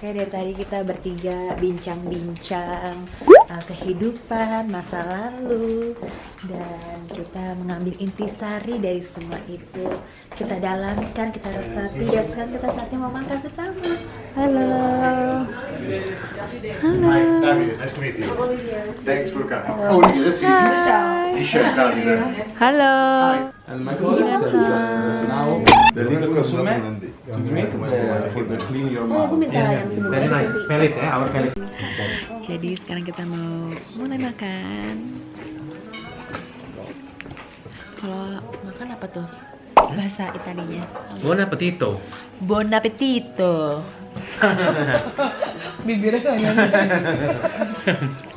Oke, dari tadi kita bertiga bincang-bincang kehidupan, masa lalu, dan kita mengambil intisari dari semua itu. Kita dalamkan, kita resapi, dan sekarang kita saatnya mau makan bersama. Halo. Halo. Hi, Davide, nice to meet you. Thanks for coming. Oh, this is Isha Davide. Halo. And my colleagues now the little consume to make for the clean your mouth. Very nice. Pelit ya, our pelit. Jadi sekarang kita mau mulai makan. Kalau makan apa tuh? Bahasa Italianya. Buon appetito. Buon appetito. Bibirnya kayak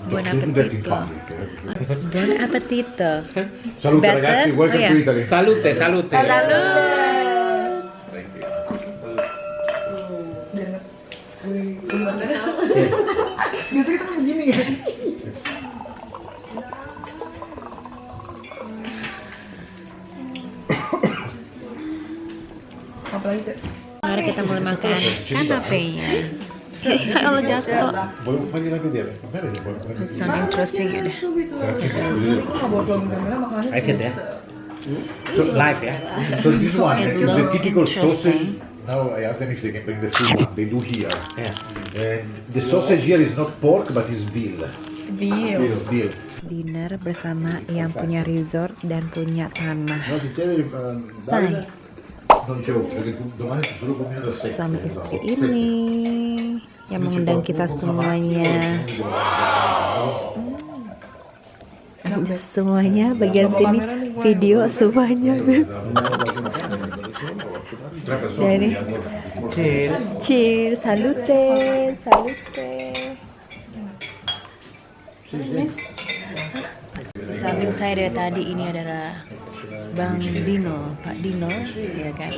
Buon Tutti appetito. in panic. Buon appetito. Salute Better? ragazzi, welcome Oh, yeah. to Italy. Salute, salute. Salut. Thank you. biasa kita kan begini kan. Apalagi Cek? Mari kita mulai makan kanapenya. Allah jatuh. Volevo fargliela vedere. Va bene se vuoi fargliela Sound interesting ya deh. vedere. Kok nggak bawa pulang kamera makanannya? I sit ya. Live ya. So this one It is a looks typical interesting. sausage. Now I asked them if they can bring the food. They do here. Ya. And the sausage here is not pork but is veal. Veal. Dinner bersama yang punya resort dan punya tanah. No, dicevi, Sai. Davide? Non c'è perché domani ci solo combinato a 7. Suami istri ini yang mengundang kita semuanya. Semuanya bagian sini video semuanya. Jadi Cheers. cheers, salute, salute. Di samping saya dari tadi ini adalah Bang Dino, Pak Dino, ya kan,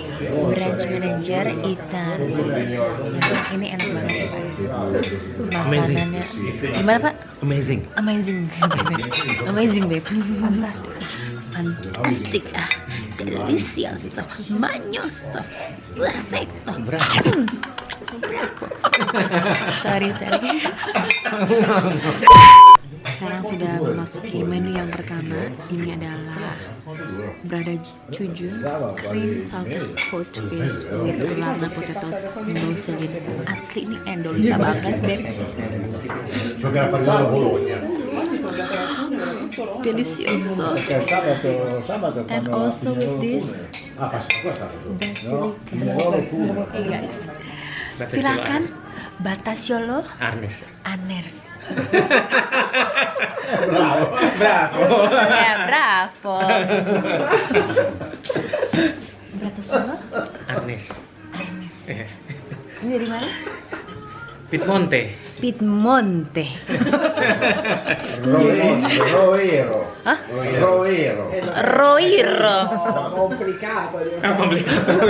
branch manager Italia. Ini enak banget ya Pak. Amazing. Makanannya, gimana Pak? Amazing. Amazing, amazing babe. Fantastic, ah, delicioso, magnoso, perfecto. Bravo. Sorry. Sekarang sudah memasuki menu yang pertama. Ini adalah brada jujur, cream salted cod fish with lama potatoes nozzle. Asli ini endolita banget, beb. So che era parlato a Bologna. Delicioso. And also with this Ah, passa qua sabato. basilic. Hey guys, silakan Batasiolo Arnes. Aners. Bravo. Bravo. Ya, bravo. Batasiolo Arnes. ini dari mana? Pitmonte. Piemonte. Roero. Hah? Roero. Roiro. Complicato. Complicato.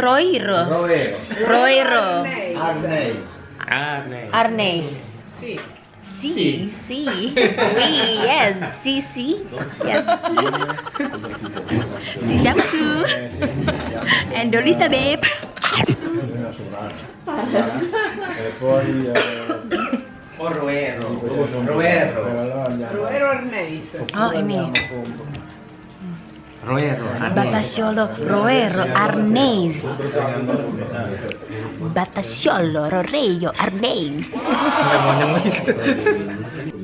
Roiro. Roero. Roiro. Arnei. Arnes. Arnes. Si, si, yes, si, yes. Si siapa tuh? Endolita, babe. E poi Roero. Roero Arneis. Oh, ini. Roero. Batasiolo, Roero, Arnes. Batasiolo, Roero, Arnes.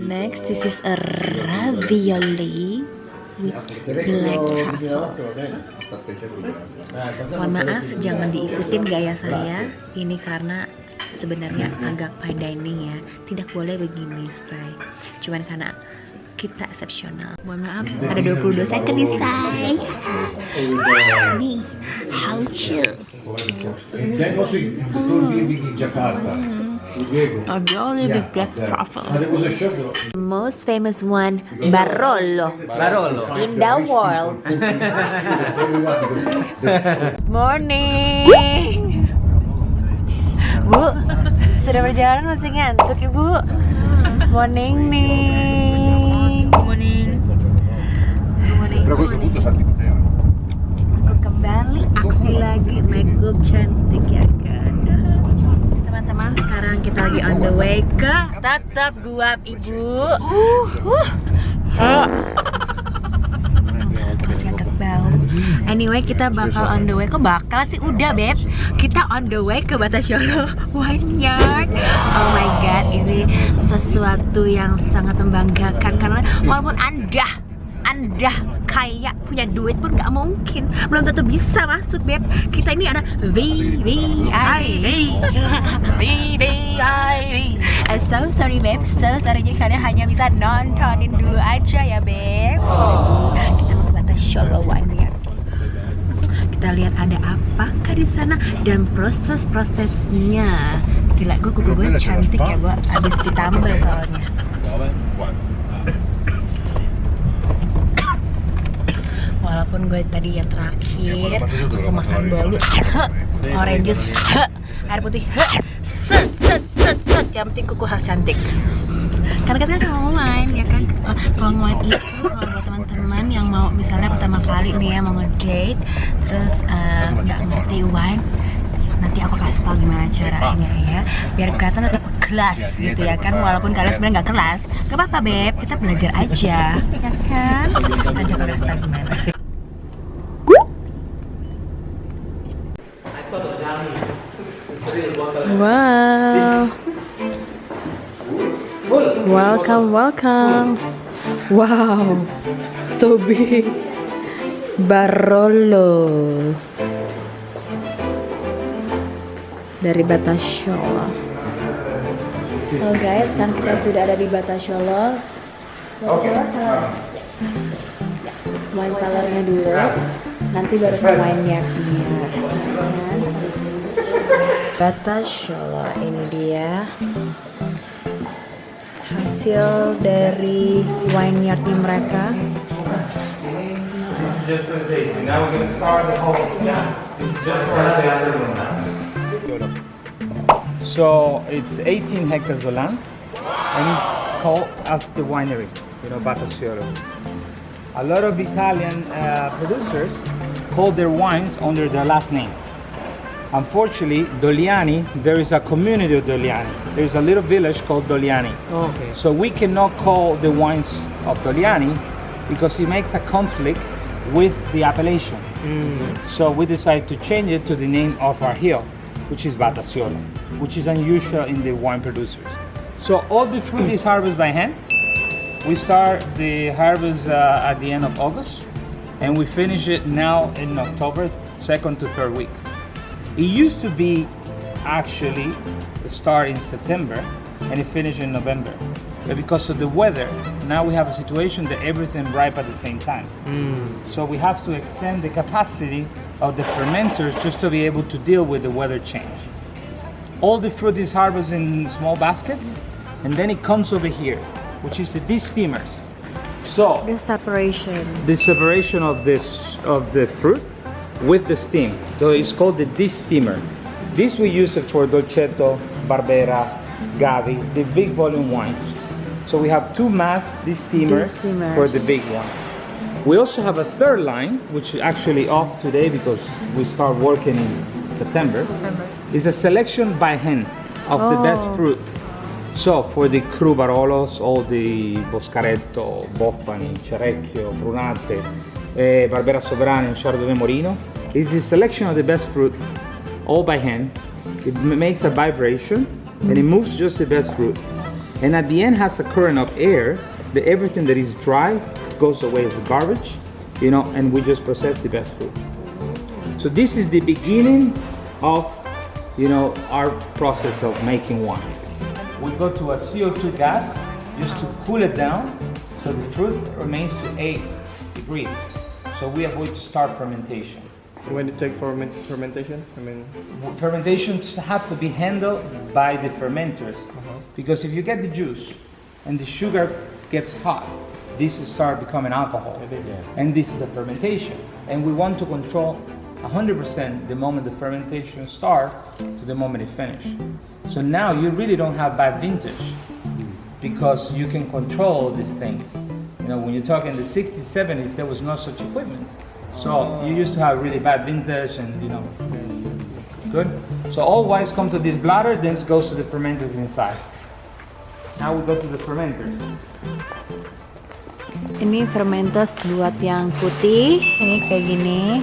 Next, this is a ravioli with black truffle. Mohon maaf, jangan diikutin gaya saya. Ini karena sebenarnya agak fine dining ya. Tidak boleh begini, say. Cuman karena kita eksepsional. Mohon maaf, ada 22 second nih, say. Nih, how chill. then also in the tour building in Jakarta. Diego. Ravioli with black truffle. There was a shop. Most famous one, Barolo. Barolo. In the world. Morning. Bu, sudah berjalan masih ngantuk Ibu? Morning nih. Morning. Però a questo punto salti per terra. Aku kembali aksi lagi, make up cantik ya kan. Kita kita lagi on the way ke Tetap Guap Ibu. Masih agak bau. Anyway, kita bakal on the way. Kok bakal sih? Udah, Beb. Kita on the way ke Batasyolo Vineyard. Oh my god, ini sesuatu yang sangat membanggakan karena walaupun Anda kayak punya duit pun nggak mungkin, belum tentu bisa masuk, Beb. Kita ini ada VVIP. So sorry, Beb. So sorry, jadi kalian hanya bisa nontonin dulu aja ya, Beb. Kita mau ke Batasyolo Vineyard. Kita lihat ada apakah di sana dan proses-prosesnya. Gila, kuku gue cantik ya, gue abis ditambal soalnya. Walaupun gue tadi yang terakhir langsung makan bolu, orange juice, air putih, set, yang penting kuku harus cantik. Karena katanya kalau wine ya kan, kalau wine itu kalau buat teman-teman yang mau misalnya pertama kali nih ya mau ngedate, terus nggak ngerti wine, nanti aku kasih tau gimana caranya ya, biar kelihatan tetap kelas gitu ya kan, walaupun kalian sebenarnya nggak kelas, gak apa-apa, Beb, kita belajar aja, ya kan? Aja kalau kasih tau gimana. Wow. Welcome. Wow. So big. Barolo. Dari Batasyolo. Oh guys, kan kita sudah ada di Batasyolo. Wine cellarnya dulu. Nanti baru ke Vineyard-nya. Batasyolo, ini dia hasil dari vineyardnya mereka. So it's 18 hectares of land, and it's called as the winery, Batasyolo. A lot of Italian producers call their wines under their last name. Unfortunately, Dogliani, there is a community of Dogliani. There is a little village called Dogliani. Oh, okay. So we cannot call the wines of Dogliani because it makes a conflict with the appellation. So we decided to change it to the name of our hill, which is Batasyolo, which is unusual in the wine producers. So all the fruit is harvested by hand. We start the harvest at the end of August, and we finish it now in October, 2nd to 3rd week. It used to be actually start in September and it finished in November. But because of the weather, now we have a situation that everything ripe at the same time. So we have to extend the capacity of the fermenters just to be able to deal with the weather change. All the fruit is harvested in small baskets, and then it comes over here, which is the de-steamers. So The separation. the separation of the fruit with the steam. So it's called the de-steamer. This we use it for Dolcetto, Barbera, Gavi, the big volume wines. So we have two mass de-steamers De-steamers. for the big ones. We also have a third line, which is actually off today because we start working in September. It's a selection by hand of the best fruit. So for the Cru Barolos, all the Boscaretto, Boffani, Cerecchio, Brunate, Barbera Sovrani and Chardonnay Morino, is the selection of the best fruit, all by hand. It makes a vibration and it moves just the best fruit. And at the end has a current of air that everything that is dry goes away as garbage, and we just process the best fruit. So this is the beginning of, our process of making wine. We go to a CO2 gas just to cool it down so the fruit remains to 8 degrees. So we avoid to start fermentation. When you take fermentation, Fermentations have to be handled by the fermenters, because if you get the juice and the sugar gets hot, this will start becoming alcohol, and this is a fermentation. And we want to control 100% the moment the fermentation starts to the moment it finishes. So now you really don't have bad vintage because you can control these things. When you talk in the 60s, 70s, there was no such equipment. So you used to have really bad vintage and, Good. So all wines come to this bladder, then it goes to the fermenters inside. Now we go to the fermenters. Ini fermenters buat yang putih, ini kayak gini.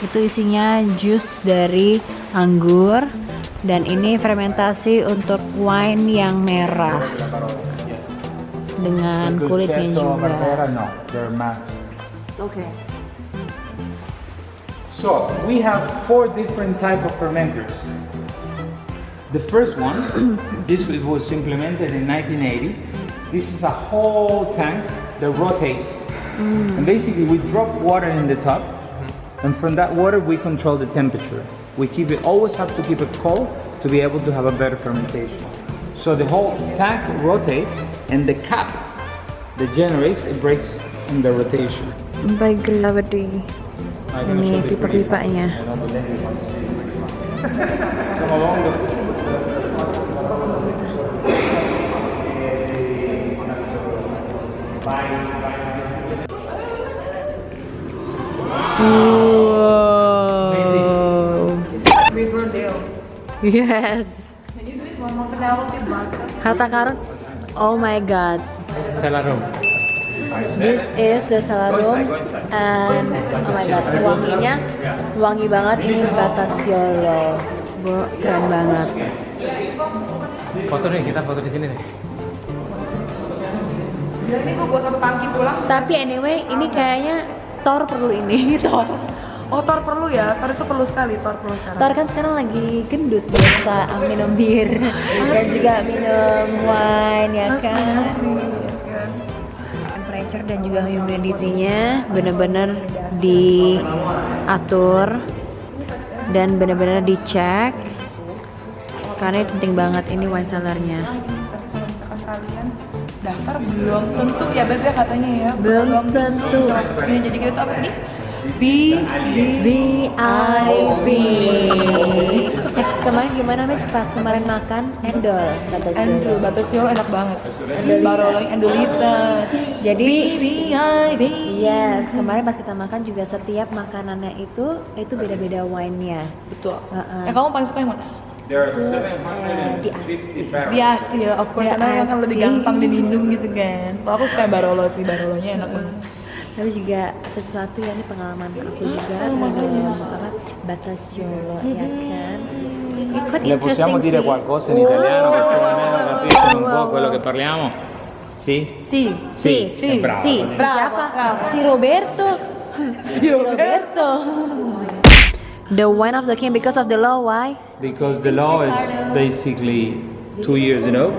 Itu isinya jus dari anggur. Dan ini fermentasi untuk wine yang merah. Dengan kulitnya juga. No, they're masked. Okay. So we have 4 different type of fermenters. The first one, this was implemented in 1980. This is a whole tank that rotates, and basically we drop water in the top, and from that water we control the temperature. We always have to keep it cold to be able to have a better fermentation. So the whole tank rotates, and the cap that generates, it breaks in the rotation. By gravity. Ini pipa-pipanya. Riverdale. Yes. Can you do it one more now with Balsa? Harta karun. Oh my god. Celarum. This is the celarum and oh my god, wangi banget. Ini Batasiolo. Keren banget. Foto nih, kita foto di sini nih. Jadi ini gue buat satu tangki pulang. Tapi anyway, ini kayaknya Thor perlu ini. Thor. Oh, Thor perlu ya? Thor itu perlu sekali, Thor perlu sekali. Thor kan sekarang lagi gendut, biasa minum bir dan juga minum wine ya kan. Temperature dan juga humidity-nya benar-benar diatur dan benar-benar dicek karena ini penting banget, ini wine cellar-nya. Kalau misalkan kalian daftar belum tentu ya Beb ya katanya ya. Belum tentu. Jadi kita tuh apa tadi? VIP. Kemarin gimana Miss pas kemarin makan endol Endol, Batasiolo enak banget. Barolo yang Endolita. Jadi VIP. yes, kemarin pas kita makan juga setiap makanannya itu beda-beda wine-nya. Betul. Yang kamu paling suka yang mana? There are 750 barrels. Di Asti ya, of course, karena yang kan lebih gampang diminum gitu kan. Kalau aku suka Barolo sih, Barolonya enak banget. Tapi juga sesuatu yang ini pengalaman aku juga minum apa Batasiolo ya kan. Quite Le possiamo interesting dire sih. qualcosa in italiano che se almeno capiscono un po' quello che parliamo? Sì? Si. Sì, bravo. sì. Bravo, Siapa? bravo. Si Roberto. Si Roberto. The wine of the king because of the law. Why? Because the law is basically 2 years in oak,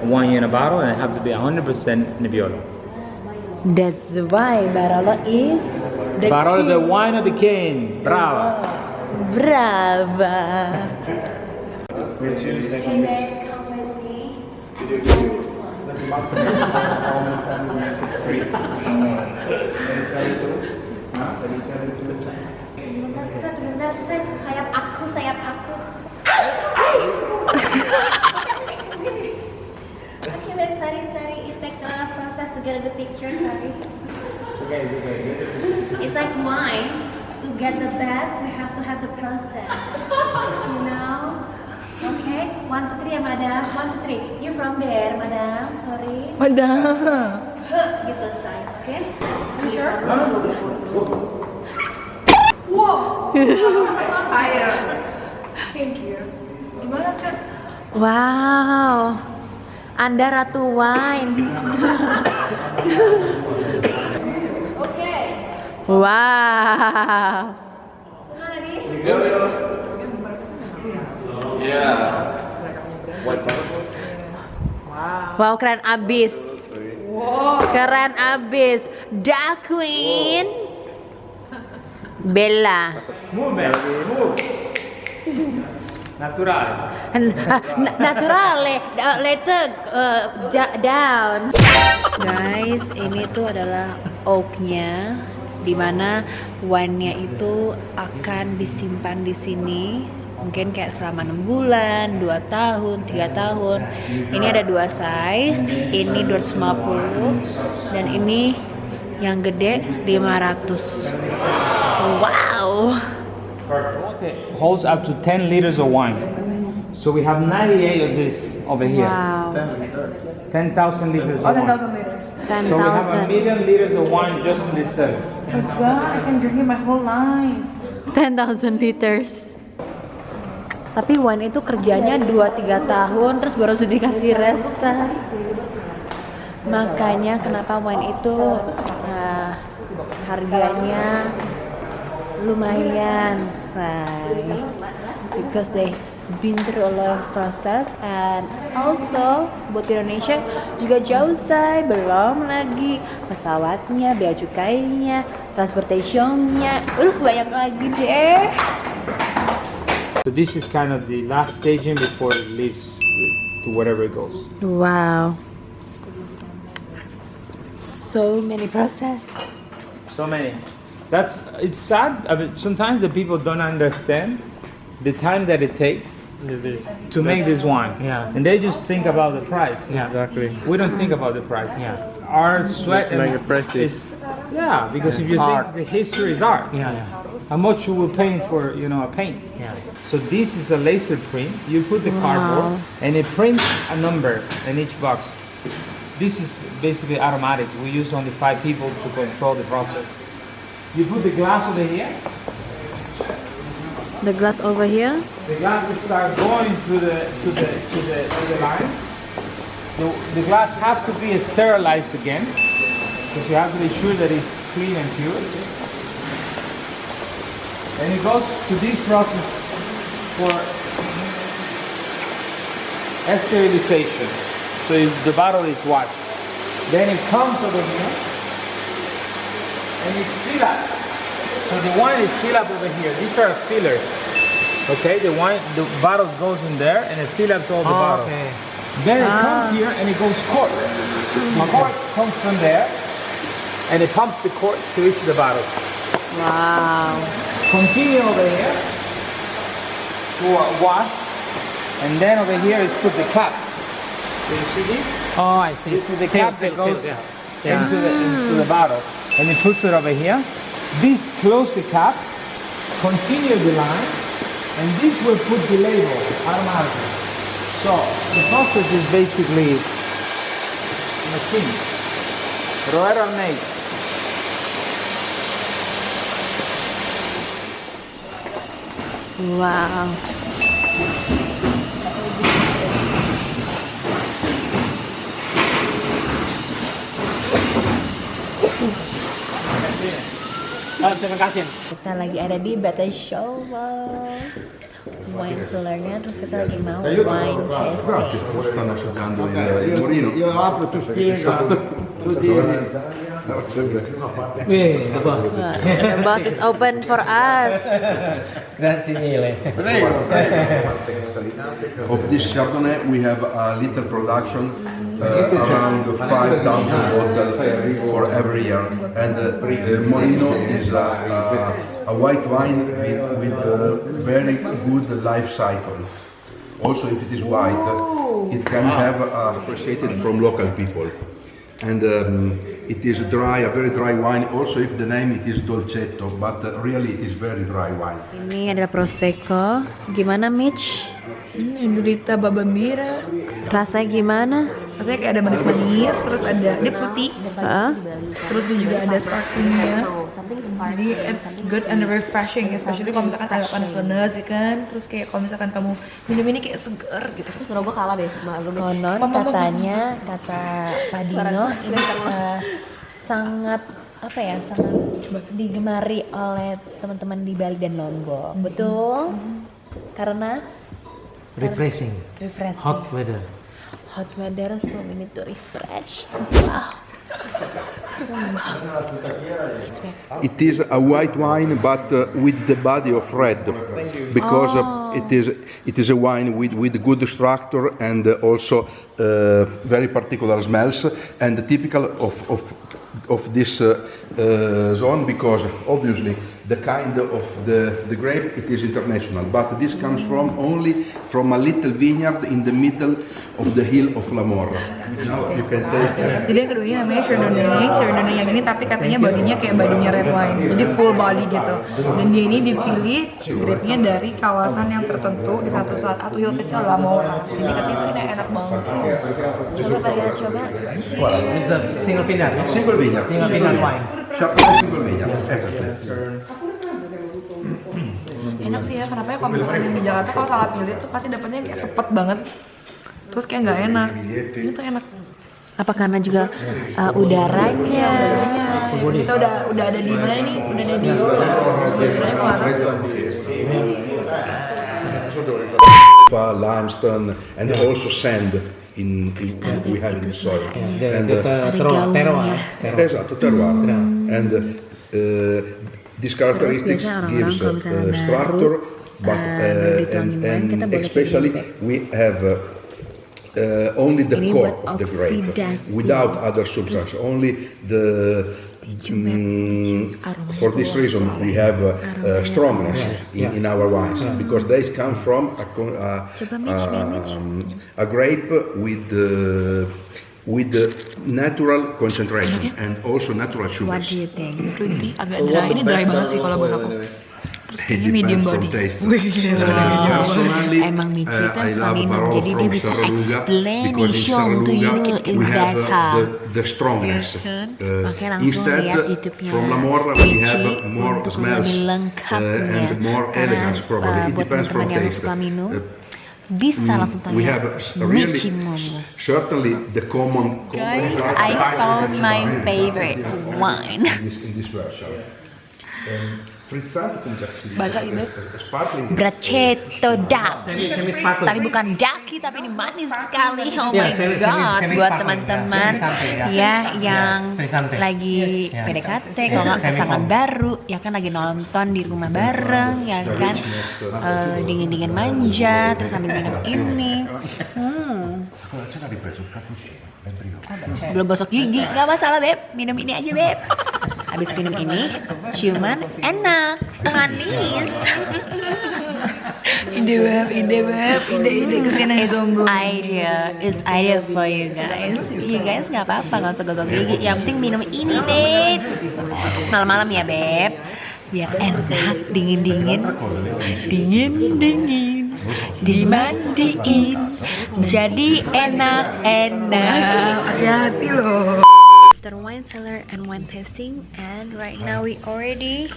1 year in a bottle, and it has to be 100% Nebbiolo. That's why Barolo is the Barolo, king. the wine of the king. Brava. Brava. Hey babe, come with me. Benar, sayap aku. Okay, babe, sorry. It takes a lot of process to get a good picture, sorry. It's like wine. To get the best, we have to have the process. You know? Okay? 1, 2, 3 ya, madam. 1, 2, 3. You from there, madam. Sorry. Madam. Gitu style, okay? You sure? Wow. Ayo. Thank you. Gimana, Cak? Wow. Anda ratu wine. Okay. Wow. Sudah ready? Wow, keren abis. Keren abis. Da Queen. Bella. Move. Naturale. Naturale. Later down. Guys, ini tuh adalah oaknya, dimana wine-nya itu akan disimpan di sini. Mungkin kayak selama 6 bulan, 2 tahun, 3 tahun. Ini ada 2 size, ini 250 dan ini yang gede 500. Wow. holds up to 10 liters of wine. So we have 98 of this over here. Wow. 10,000 liters of wine. 10,000 liters. So we have 10,000. 1 million liters of wine just in this cellar. Oh my god, I can drink it my whole life. 10,000 liters. Tapi wine itu kerjanya 2-3 tahun terus baru dikasih rasa. Makanya kenapa wine itu harganya lumayan, say. Because they been through a lot of process, and also buat Indonesia juga jauh, say. Belum lagi pesawatnya, bea cukainya, transportationnya, banyak lagi deh. So this is kind of the last staging before it leaves to wherever it goes. Wow. So many process. So many. It's sad. I mean, sometimes the people don't understand the time that it takes to make this wine. Yeah. And they just think about the price. Yeah. Exactly. We don't think about the price. Yeah. Our sweat Like a prestige. yeah, because if you Art. think the history is art. Yeah. How much you will pay for, a paint. Yeah. So this is a laser print. You put the cardboard and it prints a number in each box. This is basically automatic. We use only 5 people to control the process. You put the glass over here. The glass over here. The glasses start going to the line. The glass have to be sterilized again, because you have to be sure that it's clean and pure. And it goes to this process for sterilization. So the bottle is washed. Then it comes over here and it's filled up. So the wine is filled up over here. These are fillers. Okay, the bottle goes in there and it fills up all the bottle. Okay. Then it comes here and it goes cork. The cork comes from there and it pumps the cork to each of the bottles. Wow. Continue over here to wash, and then over here is put the cap. So you see this? Oh, I see. This is the cap that goes into the bottle, and it puts it over here. This close the cap, continue the line, and this will put the label automatically. So the process is basically machine. Roero made. Wow. Terima kasih. Kita lagi ada di Battle Show wine cellarnya, terus kita lagi mau wine tasting. Stanno assaggiando il Morino. Io apro, tu spiega, tu Wih, the boss. The boss is open for us. Grazie mille. Of this Chardonnay, we have a little production, around 5,000 bottles for every year. And Morino is a white wine with a very good life cycle. Also, if it is white, it can have appreciated from local people. And it is dry, a very dry wine. Also, if the name it is Dolcetto, but really it is very dry wine. Ini adalah Prosecco. Gimana, Mitch? Indurita Babambira. Rasanya gimana? Rasanya kayak ada manis-manis, terus ada dia fruity, terus dia juga ada sparklingnya. Jadi it's good and refreshing, especially kalau misalkan agak panas-panas ya kan. Terus kayak kalau misalkan kamu minum ini kayak seger gitu. Terus gue kalah deh sama lu. Konon katanya, kata Pak Dino, ini sangat sangat digemari oleh teman-teman di Bali dan Lombok. Betul? Karena Refreshing. Hot weather. Hot weather, so we need to refresh. Wow. It is a white wine, but with the body of red, because it is a wine with good structure and also very particular smells, and typical of this zone, because obviously the kind of the grape, it is international. But this comes from only from a little vineyard in the middle of the hill of La Morra. Now you can taste it. Jadi yang kedua ini namanya Chardonnay. Chardonnay yang ini tapi katanya bodinya kayak bodinya red wine, jadi full body gitu. Dan dia ini dipilih grape-nya dari kawasan yang tertentu di satu hill kecil La Morra. Jadi katanya itu enak banget. Coba kalian coba. It's a single vineyard. Single vineyard. Single vineyard wine. Chardonnay single vineyard. Exactly. Enak sih ya, kenapa ya kalau misalkan yang di Jakarta kalau salah pilih tuh pasti dapetnya kayak sepet banget. Terus kayak nggak enak. Ini tuh enak. Apa karena juga udaranya? Kita udah ada di mana ini? Udah ada di limestone and also sand we have in the soil. And terroir. esatto, terroir. And these characteristics gives structure, but and especially we have only the core of the grape, without other substance. Only the for this reason we have strongness in our wines, because they come from a grape with the natural concentration and also natural sugars. What do you think? Fruity, agak dry. Ini dry banget sih kalau buat aku. Terus kayaknya medium body. Personally, Emang Michi kan I suka love minum, Barolo jadi dia from bisa Serralunga explain because in show to Serralunga you is we have better. the strongness. Makanya langsung Instead, lihat YouTube-nya from La Morra we have Michi more untuk smells lebih lengkapnya. and more elegance probably. It Buat depends from teman-teman yang taste. suka minum, bisa langsung We tanya have really Michi ngomong. certainly the common Guys, I found my favorite wine. in this version. Frizzante come Baca ini. sparkling. Braccetto Duck, tapi bukan daki, tapi ini manis sekali. Oh my god, buat teman-teman ya yang lagi PDKT, kalau nggak pasangan baru, ya kan lagi nonton di rumah bareng, ya kan dingin-dingin manja, terus sambil minum ini. Belum gosok gigi, nggak masalah beb, minum ini aja beb. Habis minum ini, ciuman enak, manis. Ide kesana jomblo. It's idea for you guys. You guys nggak apa-apa nggak usah gosok gigi. Yang penting minum ini beb. Malam-malam ya beb. Biar enak, dingin-dingin, dimandiin, jadi enak-enak. Hati-hati loh. After wine cellar and wine tasting, and right now we already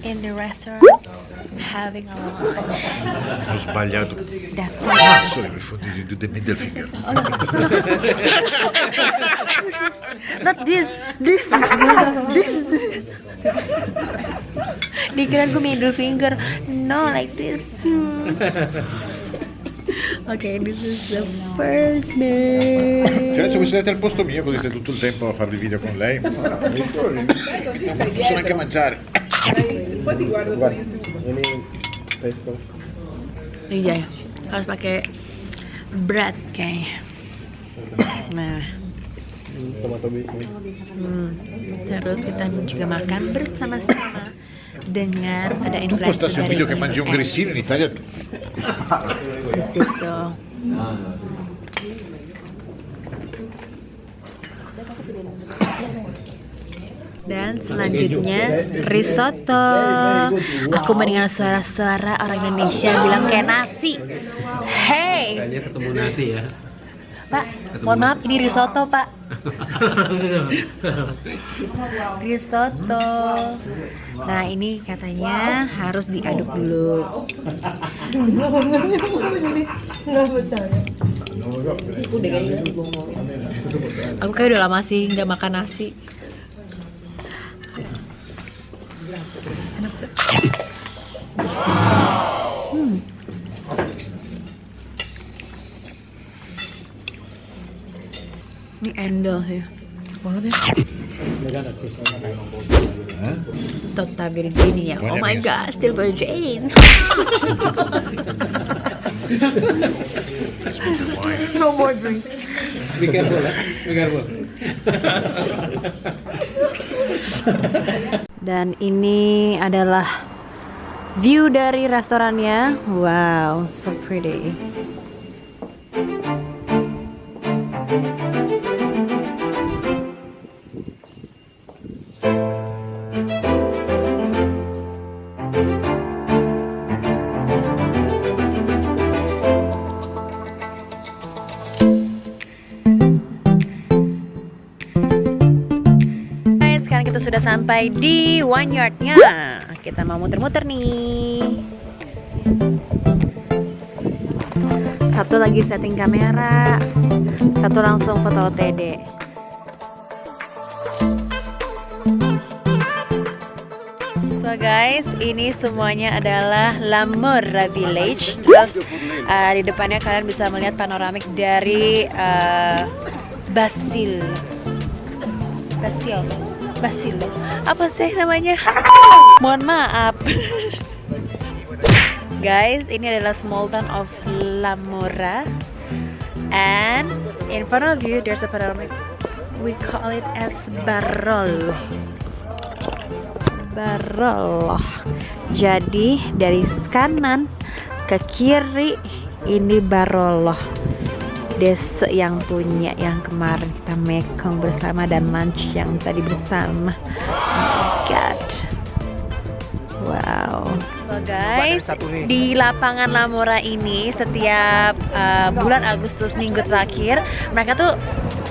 in the restaurant having our lunch. Ho sbagliato. Definitely. Mi fondi di the middle finger. Not this. Dikira gue middle finger. No, like this. Ok, this is the first day. Cioè, se voi siete al posto mio, così state tutto il tempo a fare il video con lei. Non posso neanche mangiare. Guarda, ini pesto. Iya, harus pakai bread kayaknya. Nah, Tomato biscuit. terus kita juga makan bersama-sama dengan ada Tu influencer postasi un dari video che mangi un grissino in Italia. Gitu. Dan selanjutnya risotto. Aku mendengar suara-suara orang Indonesia bilang kayak nasi. Hey, Kayaknya ketemu nasi ya. Pak, mohon maaf ini risotto Pak. Risotto. Nah ini katanya harus diaduk dulu. Aku kayak udah lama sih nggak makan nasi. Enak sih. Ini endol sih. Banget ya. Tota Virginia. Oh my god, still virgin. No more drink. Be careful ya. Be careful. Dan ini adalah view dari restorannya. Wow, so pretty. Sekarang kita sudah sampai di Vineyard-nya. Kita mau muter-muter nih. Satu lagi setting kamera, satu langsung foto OTD. So guys, ini semuanya adalah La Morra Village. Terus di depannya kalian bisa melihat panoramik dari Basil. Apa sih namanya? Mohon maaf. Guys, ini adalah small town of La Morra, and in front of you there's a panoramic. We call it as Barolo. Jadi dari kanan ke kiri ini Barolo, desa yang punya yang kemarin kita mekong bersama dan lunch yang tadi bersama. Oh my god. Wow. So guys, di lapangan La Morra ini setiap bulan Agustus minggu terakhir mereka tuh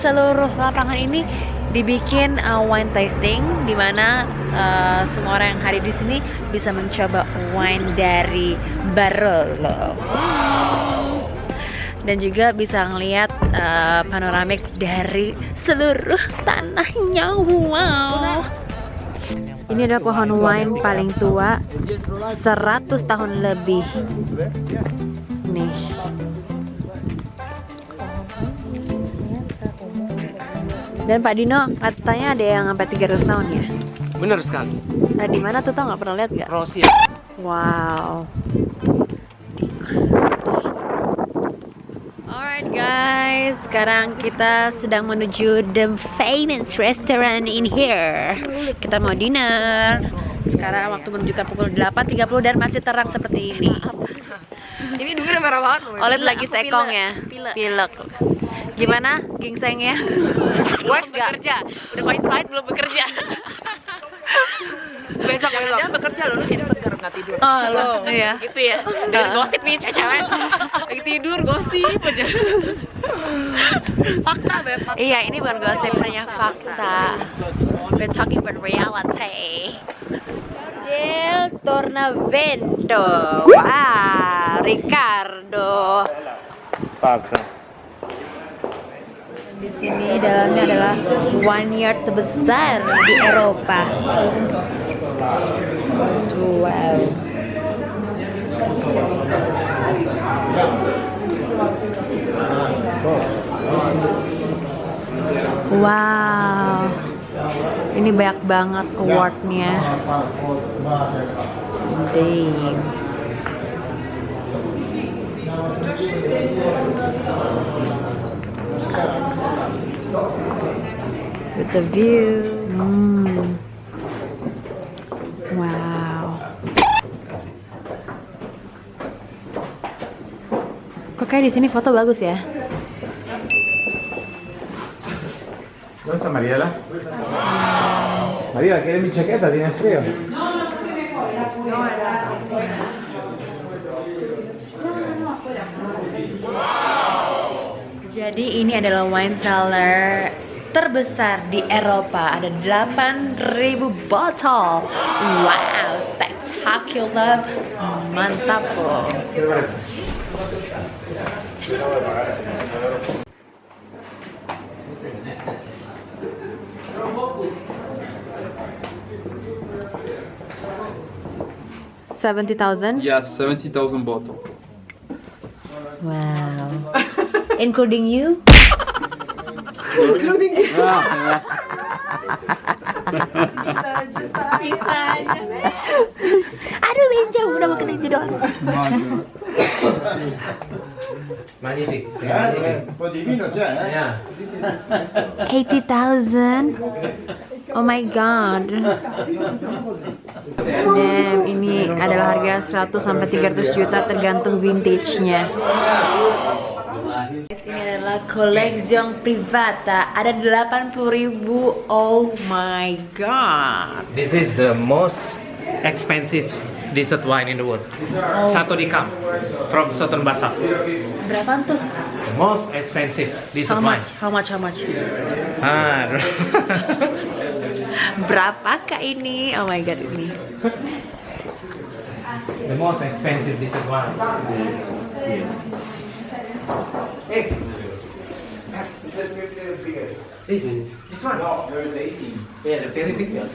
seluruh lapangan ini dibikin wine tasting, dimana semua orang yang hadir di sini bisa mencoba wine dari Barolo. Dan juga bisa ngelihat panoramik dari seluruh tanahnya. Wow. Ini adalah pohon wine paling tua, 100 tahun lebih. Nih. Dan Pak Dino katanya ada yang sampai 300 tahun ya? Bener sekali. Nah, di mana tuh, tau nggak, pernah lihat nggak? Rosia. Wow. Alright guys, sekarang kita sedang menuju the famous restaurant in here. Kita mau dinner. Sekarang waktu menunjukkan pukul 8.30 dan masih terang seperti ini. Ini dulunya merah banget loh. Oled lagi sekong ya. Pilek. Gimana gingsengnya? Works gak? Bekerja. Udah main fight belum bekerja. Besok bekerja lu jadi segar nggak tidur. Oh lo, iya. Gitu ya. Dan gosip nih cewek. Lagi tidur gosip aja. Fakta Beb. Iya, ini bukan gosip, hanya fakta. We're talking about reality. Del Tornavento. Wow, Ricardo. Pasa. Di sini dalamnya adalah vineyard terbesar di Eropa. Wow. Wow. Ini banyak banget awardnya. Damn. With the view. Wow. Kok kayak di sini foto bagus ya? ¿Dónde está Mariela? Mariela, ¿quieres mi chaqueta? ¿Tienes frío? Jadi ini adalah wine cellar terbesar di Eropa. Ada 8.000 botol. Wow, spectacular. Mantap loh. $70,000? Yes, 70,000 bottles. Wow. Including you? Bisanya. Aduh, benjol, udah mau kena itu doang. Magnifique. Un po' di vino c'è, eh? Yeah. 80,000. Oh my god. Damn, ini adalah harga 100 sampai 300 juta tergantung vintage-nya. Ini adalah collection privata. Ada 80.000. Oh my god. This is the most expensive dessert wine in the world. Satu di Camp from Southern Barca. Berapaan tuh? The most expensive dessert wine. How much? Ah, Berapakah ini? Oh my god, ini. the most expensive dessert wine. Hey. This one. Yeah, the very big one.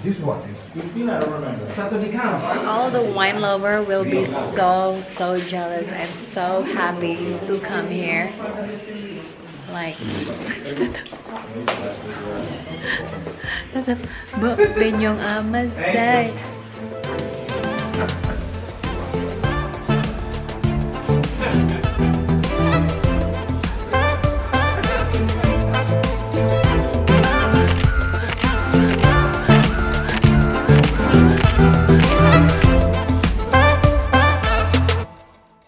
This one is Satu di Camp. All the wine lover will be so jealous and so happy to come here. Like, tetap benyong amat say.